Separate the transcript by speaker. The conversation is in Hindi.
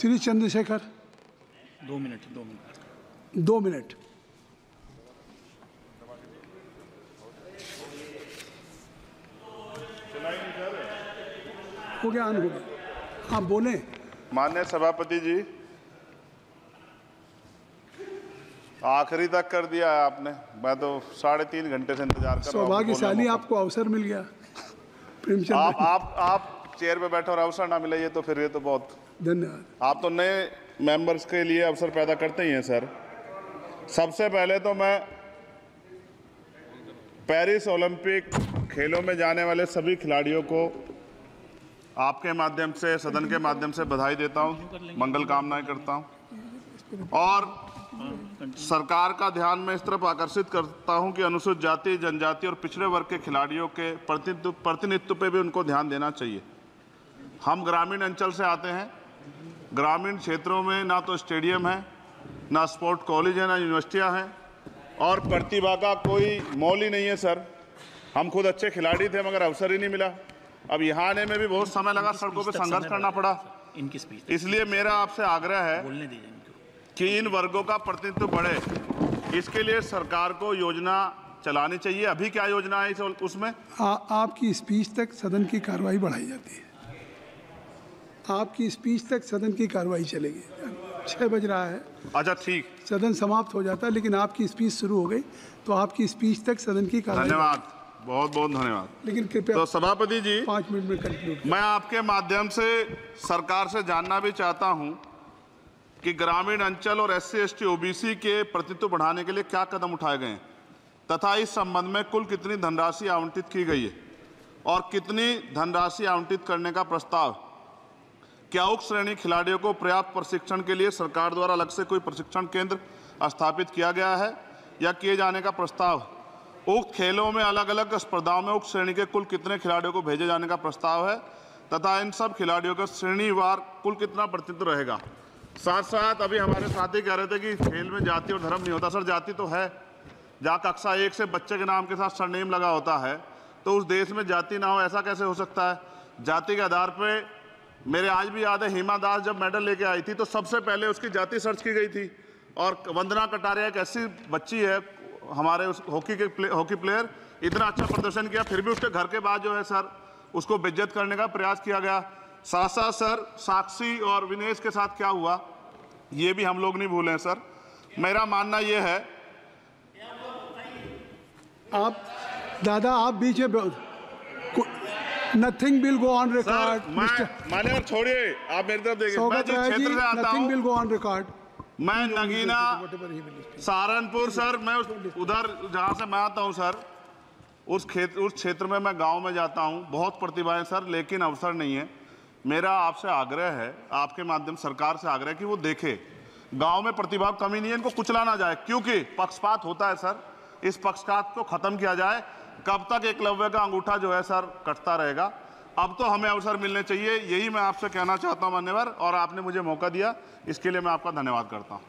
Speaker 1: Shri Chandrashekhar
Speaker 2: 2 minute
Speaker 1: 2 minute. हो गया, ऑन हो गया। आप बोले।
Speaker 3: माननीय सभापति जी, आखिरी तक कर दिया है आपने। मैं तो 3.5 घंटे से इंतजार कर रहा हूं।
Speaker 1: सौभाग्यशाली आपको अवसर मिल गया। प्रेमचंद
Speaker 3: आप चेयर पे बैठे और अवसर ना मिले, ये तो फिर ये तो बहुत
Speaker 1: धन्यवाद।
Speaker 3: आप तो नए मेंबर्स के लिए अवसर पैदा करते ही हैं सर। सबसे पहले तो मैं पेरिस ओलंपिक खेलों में जाने वाले सभी खिलाड़ियों को आपके माध्यम से, सदन के माध्यम से बधाई देता हूं, मंगल कामनाएं करता हूं और सरकार का ध्यान मैं इस तरफ आकर्षित करता हूं कि अनुसूचित जाति, जनजाति और पिछड़े वर्ग के खिलाड़ियों के प्रतिनिधित्व पे भी उनको ध्यान देना चाहिए। हम ग्रामीण अंचल से आते हैं। ग्रामीण क्षेत्रों में ना तो स्टेडियम है, ना स्पोर्ट कॉलेज है, ना यूनिवर्सिटियां हैं और प्रतिभा का कोई मोल ही नहीं है सर। हम खुद अच्छे खिलाड़ी थे मगर अवसर ही नहीं मिला। अब यहाँ आने में भी बहुत समय लगा, सड़कों पे संघर्ष करना पड़ा। इसलिए मेरा आपसे आग्रह है कि इन वर्गों का प्रतिनिधित्व बढ़े। इसके लिए सरकार को योजना चलानी चाहिए। अभी क्या योजना है उसमें?
Speaker 1: आपकी स्पीच तक सदन की कार्रवाई बढ़ाई जाती है। आपकी स्पीच तक सदन की कार्रवाई चलेगी। 6 बज रहा है।
Speaker 3: अच्छा ठीक,
Speaker 1: सदन समाप्त हो जाता है, लेकिन आपकी स्पीच शुरू हो गई तो आपकी स्पीच तक सदन की कार्रवाई।
Speaker 3: धन्यवाद, बहुत बहुत धन्यवाद।
Speaker 1: लेकिन कृपया
Speaker 3: तो सभापति जी
Speaker 1: 5 मिनट में कंक्लूड।
Speaker 3: मैं आपके माध्यम से सरकार से जानना भी चाहता हूं कि ग्रामीण अंचल और SC ST OBC के प्रतिनिधित्व बढ़ाने के लिए क्या कदम उठाए गए हैं तथा इस संबंध में कुल कितनी धनराशि आवंटित की गई है और कितनी धनराशि आवंटित करने का प्रस्ताव। क्या उक्त श्रेणी खिलाड़ियों को पर्याप्त प्रशिक्षण के लिए सरकार द्वारा अलग से कोई प्रशिक्षण केंद्र स्थापित किया गया है या किए जाने का प्रस्ताव। उक्त खेलों में अलग अलग स्पर्धाओं में उक्त श्रेणी के कुल कितने खिलाड़ियों को भेजे जाने का प्रस्ताव है तथा इन सब खिलाड़ियों का श्रेणीवार कुल कितना प्रतिनिधित्व रहेगा। साथ साथ अभी हमारे साथी कह रहे थे कि खेल में जाति और धर्म नहीं होता। सर जाति तो है। जहाँ कक्षा 1 से बच्चे के नाम के साथ सरनेम लगा होता है तो उस देश में जाति ना हो, ऐसा कैसे हो सकता है? जाति के आधार पर मेरे आज भी याद है, हिमा दास जब मेडल लेके आई थी तो सबसे पहले उसकी जाति सर्च की गई थी। और वंदना कटारिया एक ऐसी बच्ची है, हमारे उस हॉकी प्लेयर, इतना अच्छा प्रदर्शन किया, फिर भी उसके घर के बाद जो है सर उसको बेइज्जत करने का प्रयास किया गया। साथ साथ सर साक्षी और विनेश के साथ क्या हुआ ये भी हम लोग नहीं भूलें सर। मेरा मानना ये है,
Speaker 1: आप दादा आप बीच में nothing will go on record.
Speaker 3: माने और छोड़िए, आप मेरी तरफ देखिए। मैं जिस क्षेत्र से आता हूं,
Speaker 1: विल गो ऑन रिकॉर्ड।
Speaker 3: मैं नगीना सहारनपुर सर, मैं उधर जहाँ से मैं आता हूँ सर, उस क्षेत्र में मैं गांव में जाता हूँ। बहुत प्रतिभाएं सर, लेकिन अवसर नहीं है। मेरा आपसे आग्रह है, आपके माध्यम सरकार से आग्रह है कि वो देखे गांव में प्रतिभा कमी नहीं है, इनको कुचला ना जाए क्योंकि पक्षपात होता है सर। इस पक्षपात को खत्म किया जाए। कब तक एकलव्य का अंगूठा जो है सर कटता रहेगा? अब तो हमें अवसर मिलने चाहिए। यही मैं आपसे कहना चाहता हूं मान्यवर, और आपने मुझे मौका दिया इसके लिए मैं आपका धन्यवाद करता हूं।